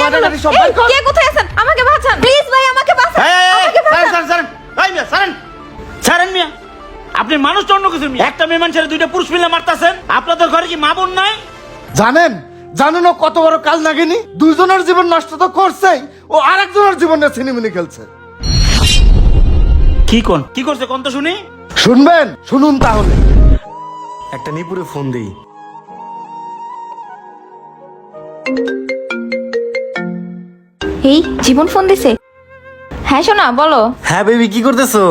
গয়নাগাটি সব বের কর। কে কোথায় আছেন? আমাকে বাঁচান প্লিজ ভাই, আমাকে বাঁচান। আমাকে বাঁচান। ছাড়েন এই মিয়া ছাড়েন মিয়া, আপনি মানুষ অন্য কিছু মিয়া, একটা মেয়ে মানুষের দুইটা পুরুষ মিলে মারতাছেন। আপনাদের ঘরে কি মা বোন নাই? জানেন ও কত বড় কাল নাগিনি? দুইজনের জীবন নষ্ট তো করছেই, ও আরেকজনের জীবনে ছিনিমিনি খেলছে। কি করছে কোন তো শুনি। শুনুন তাহলে। একটা নিপুরে ফোন দেই। এই জীবন ফোন দিছে। হ্যাঁ শোনা বলো। হ্যাঁ বেবি, কি করতেছো?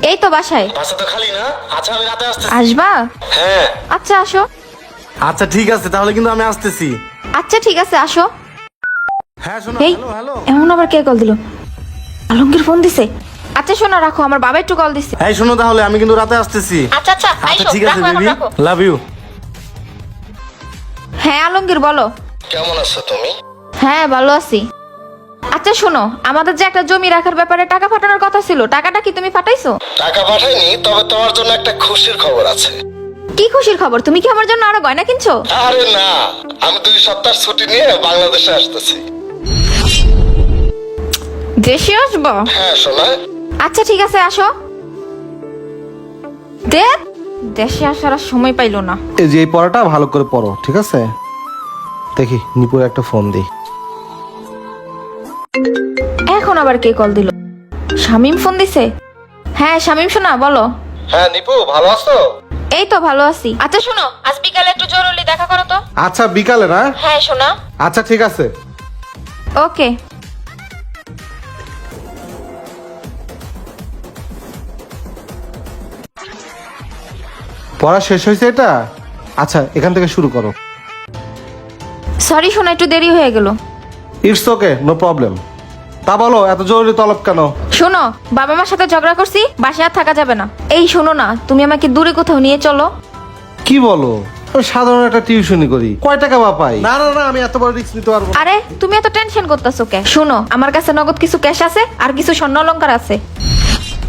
এই তো বাসায়। বাসা তো খালি না? আচ্ছা আমি রাতে আসতেছি। আসবা? হ্যাঁ আচ্ছা আসো। আচ্ছা ঠিক আছে, তাহলে কিন্তু আমি আসতেছি। আচ্ছা ঠিক আছে আসো। হ্যাঁ শোনো। এই হ্যালো হ্যালো। এমন আবার কে কল দিল? আলমগীর ফোন দিছে। আচ্ছা শোনা রাখো, আমার বাবা একটু কল দিছে। এই শোনো তাহলে, আমি কিন্তু রাতে আসতেছি। আচ্ছা আচ্ছা আচ্ছা আইসো, ঠিক আছে রাখো এখন, বেবি, রাখো। Love you. হ্যাঁ আলমগীর বলো। কেমন আছো তুমি? হ্যাঁ ভালো আছি। আচ্ছা শোনো, আমাদের যে একটা জমি রাখার ব্যাপারে টাকা পাঠানোর কথা ছিল, টাকাটা কি তুমি পাঠাইছো? টাকা পাঠাইনি, তবে তোমার জন্য একটা খুশির খবর আছে। কি খুশির খবর? তুমি কি আমার জন্য আরো গয়না কিনছো? আরে না, আমি 2 সপ্তাহ ছুটি নিয়ে বাংলাদেশে আসতেছি। দেশে আসবো? হ্যাঁ সোনা। আচ্ছা ঠিক আছে আসো। দেশে আসার আর সময় পাইলো না। এই যে এই পড়াটা ভালো করে পড়ো, ঠিক আছে? দেখি নিপুর একটা ফোন দিই। এখন আবার কে কল দিল? শামিম ফোন দিছে। হ্যাঁ শামিম শোনা বলো। হ্যাঁ নিপু, ভালো আছো? এই তো ভালো আছি। আচ্ছা শোনো, আজ বিকালে একটু জরুরি দেখা করো তো। আচ্ছা বিকালে না? হ্যাঁ শোনা। আচ্ছা ঠিক আছে। ওকে। পড়া শেষ হয়েছে এটা? আচ্ছা এখান থেকে শুরু করো। সরি শোনা, একটু দেরি হয়ে গেল। It's okay, no problem. তা বলো, এত জরুরি তলব কেন? শোনো, বাবা মার সাথে ঝগড়া করছি, বাসায় আর থাকা যাবে না। এই শোনো না, তুমি আমাকে দূরে কোথাও নিয়ে চলো। কি বলো? আমি সাধারণ একটা টিউশনি করি, কয় টাকা বা পাই? না না না, আমি এত বড় রিস্ক নিতে পারবো না। আরে তুমি এত টেনশন করতেছো কে? শোনো, আমার কাছে নগদ কিছু ক্যাশ আছে আর কিছু স্বর্ণ অলংকার আছে।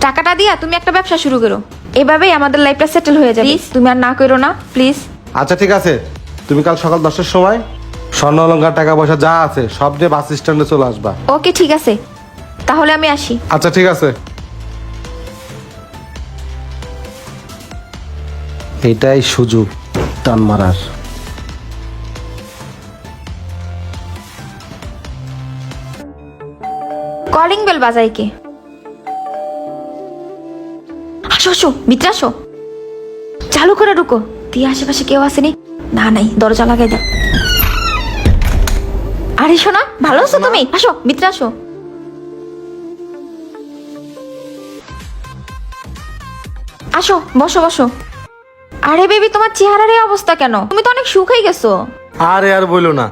টাকাটা দিয়া তুমি একটা ব্যবসা শুরু করো, এভাবেই আমাদের লাইফটা সেটেল হয়ে যাবে। প্লিজ তুমি আর না করো না প্লিজ। আচ্ছা ঠিক আছে, তুমি কাল সকাল 10টার সময় স্বর্ণ অলংকার টাকা পয়সা যা আছে সব দিয়ে বাস স্ট্যান্ডে চলে আসবা। ওকে ঠিক আছে, তাহলে আমি আসি। আচ্ছা ঠিক আছে। এটাই সুযোগ টান মারার। কলিং বেল বাজাই কে? আসো আসো, ভিতরে আসো। চালু করে ঢুকো। দিয়ে আশেপাশে কেউ আসেনি? না নাই, দরজা লাগাই দাও। আরে শোনা, ভালো আছো তুমি? আসো ভিতরে আসো। আসো বসো বসো। আরে বেবি, তোমার চেহারার এই অবস্থা কেন? তুমি তো অনেক শুকাই গেছো। আরে আর বইলো না।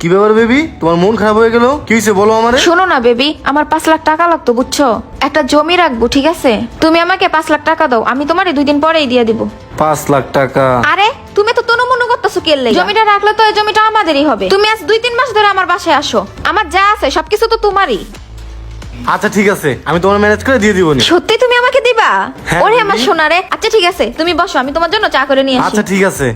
কি ব্যাপার বেবি, তোমার মন খারাপ হয়ে গেল? কি হয়েছে বলো আমারে। শোনো না বেবি, আমার 5 লাখ টাকা লাগতো বুঝছো, একটা জমি রাখবো, ঠিক আছে? তুমি আমাকে 5 লাখ টাকা দাও, আমি তোমারে 2 দিন পরেই দিয়ে দিব। 5 লাখ টাকা? আরে তুমি তো তনুমনু করতেছো কি এর? জমিটা রাখলে তো এই জমিটা আমাদেরই হবে। তুমি আজ 2-3 মাস ধরে আমার বাসায় আসো, আমার যা আছে সবকিছু তো তোমারই। আচ্ছা ঠিক আছে, আমি তোমার ম্যানেজ করে দিয়ে দিব নি। সত্যি তুমি আমাকে দিবা? হ্যাঁ, ওরে দিবি। আমার সোনা রে। আচ্ছা ঠিক আছে, তুমি বসো, আমি তোমার জন্য চা করে নিয়ে আসি। আচ্ছা ঠিক আছে।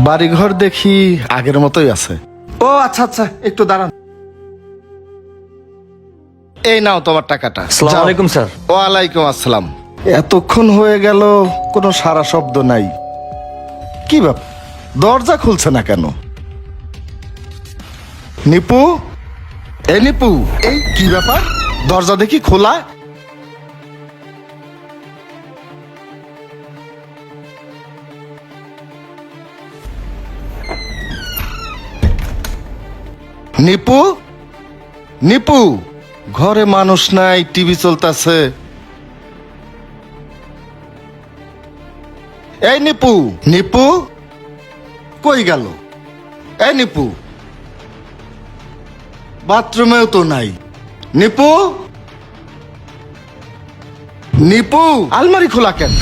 বাড়িঘর দেখি আগের মতোই আছে। ও আচ্ছা আচ্ছা, একটু দাঁড়ান। এই নাও তোমার টাকাটা। আসসালামু যাও। আলাইকুম স্যার। ওয়ালাইকুম আসসালাম। এতক্ষণ হয়ে গেল কোনো সারা শব্দ নাই, কি ব্যাপার? দরজা খুলছে না কেন? নিপু, এই নিপু, এই কি ব্যাপার? দরজা দেখি খোলা। নিপু, নিপু, ঘরে মানুষ নাই, টিভি চলতেছে। এই নিপু, নিপু কই গেল? এই নিপু, বাথরুমেও তো নাই। নিপু, নিপু, আলমারি খোলা কেন?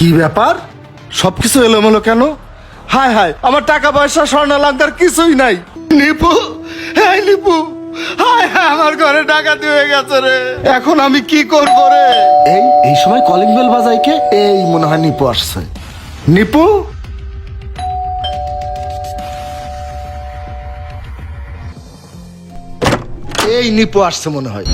কি ব্যাপার সবকিছু এলোমেলো কেন? হায় হায়, আমার টাকা পয়সা স্বর্ণালঙ্কার কিছুই নাই। নিপু, হ্যাঁ নিপু, হায় হায়, আমার ঘরে ডাকাতি হয়ে গেছে রে। এখন আমি কি করব রে? এই সময় কলিং বেল বাজাই কে? এই মনে হয় নিপু আসছে। নিপু, এই নিপু আসছে মনে হয়।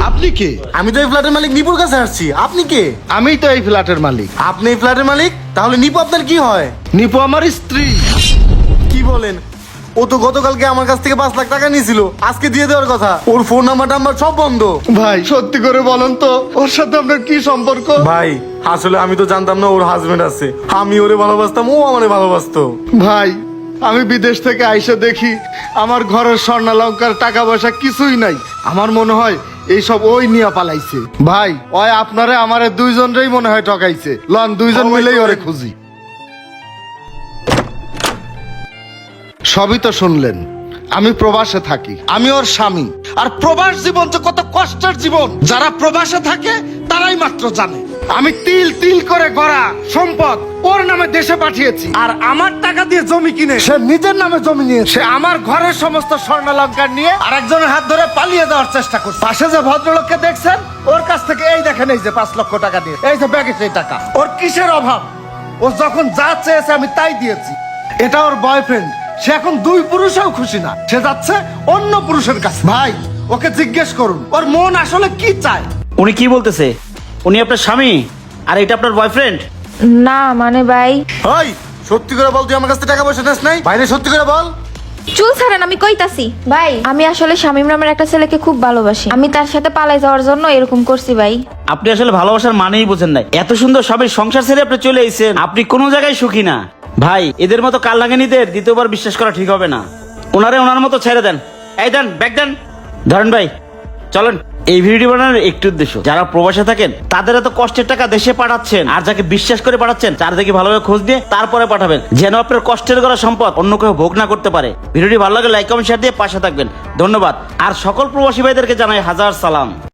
আপনি কে? আমি তো এই ফ্ল্যাটের মালিক নিপুর কাছে আসছি। আপনি কে? আমি তো এই ফ্ল্যাটের মালিক। আপনি এই ফ্ল্যাটের মালিক? তাহলে নিপু আপনার কি হয়? নিপু আমার স্ত্রী। কি বলেন? ও তো গতকালকে আমার কাছ থেকে 5 লাখ টাকা নিয়েছিল, আজকে দিয়ে দেওয়ার কথা। ওর ফোন নাম্বার টাম্বার সব বন্ধ। ভাই সত্যি করে বলেন তো, ওর সাথে আপনার কি সম্পর্ক? ভাই আসলে আমি তো জানতাম না ওর হাজবেন্ড আছে। আমি ওরে ভালোবাসতাম, ও আমারে ভালোবাসতো। ভাই আমি বিদেশ থেকে আইসা দেখি আমার ঘরের স্বর্ণালঙ্কার টাকা পয়সা কিছুই নাই। আমার মনে হয় এইসব ওই নিয়ে পালাইছে। ভাই ওই আপনারে আমারে দুইজনরেই মনে হয় ঠকাইছে। লন দুইজন মিলেই ওরে খুঁজি। সবই তো শুনলেন, আমি প্রবাসে থাকি, আমি ওর স্বামী। আর প্রবাস জীবন যে কত কষ্টের জীবন, যারা প্রবাসে থাকে তারাই মাত্র জানে। আমি তিল তিল করে গড়া সম্পদ ওর নামে দেশে পাঠিয়েছি, আর আমার টাকা দিয়ে জমি কিনে সে নিজের নামে জমি নিয়ে সে আমার ঘরের সমস্ত স্বর্ণালঙ্কার নিয়ে আরেকজনের হাত ধরে পালিয়ে দেওয়ার চেষ্টা করছে। পাশে যে ভদ্রলোককে দেখছেন, ওর কাছ থেকে এই দেখেন, এই যে 5 লক্ষ টাকা দিয়ে, এই যে ব্যাগে সেই টাকা। ওর কিসের অভাব? ও যখন যা চেয়েছে আমি তাই দিয়েছি। এটা ওর বয়ফ্রেন্ড। সে এখন 2 পুরুষেও খুশি না, সে যাচ্ছে অন্য পুরুষের কাছে। ভাই ওকে জিজ্ঞেস করুন ওর মন আসলে কি চায়। উনি কি বলতেছে? উনি আপনার স্বামী আর এটা আপনার বয়ফ্রেন্ড? না মানে ভাই, ওই সত্যি করে বল, তুই আমার কাছ থেকে টাকা পয়সা নেস নাই? বাইরে সত্যি করে বল। চুল ছাড়েন, আমি কইতাছি। ভাই আমি আসলে শামীম নামের একটা ছেলেকে খুব ভালোবাসি। আমি তার সাথে পালাই যাওয়ার জন্য এরকম করছি ভাই। আপনি আসলে ভালোবাসার মানেই বোঝেন নাই। এত সুন্দর স্বামীর সংসার ছেড়ে আপনি চলে এসেছেন, আপনি কোনো জায়গায় সুখী না। ভাই এদের মতো কাল লাগানিদের দ্বিতীয়বার বিশ্বাস করা ঠিক হবে না। ওনারে ওনার মতো ছেড়ে দেন। এই দেন, ব্যাগ দেন, ধরেন ভাই চলেন। এই ভিডিও বানানোর একটু উদ্দেশ্য, যারা প্রবাসে থাকেন তাদের এত কষ্টের টাকা দেশে পাঠাচ্ছেন, আর যাকে বিশ্বাস করে পাঠাচ্ছেন তার দেখে ভালোভাবে খোঁজ দিয়ে তারপরে পাঠাবেন, যেন আপনার কষ্টের করা সম্পদ অন্য কেউ ভোগ না করতে পারে। ভিডিওটি ভালো লাগে লাইক কমেন্ট শেয়ার দিয়ে পাশে থাকবেন। ধন্যবাদ। আর সকল প্রবাসী ভাইদেরকে জানাই হাজার সালাম।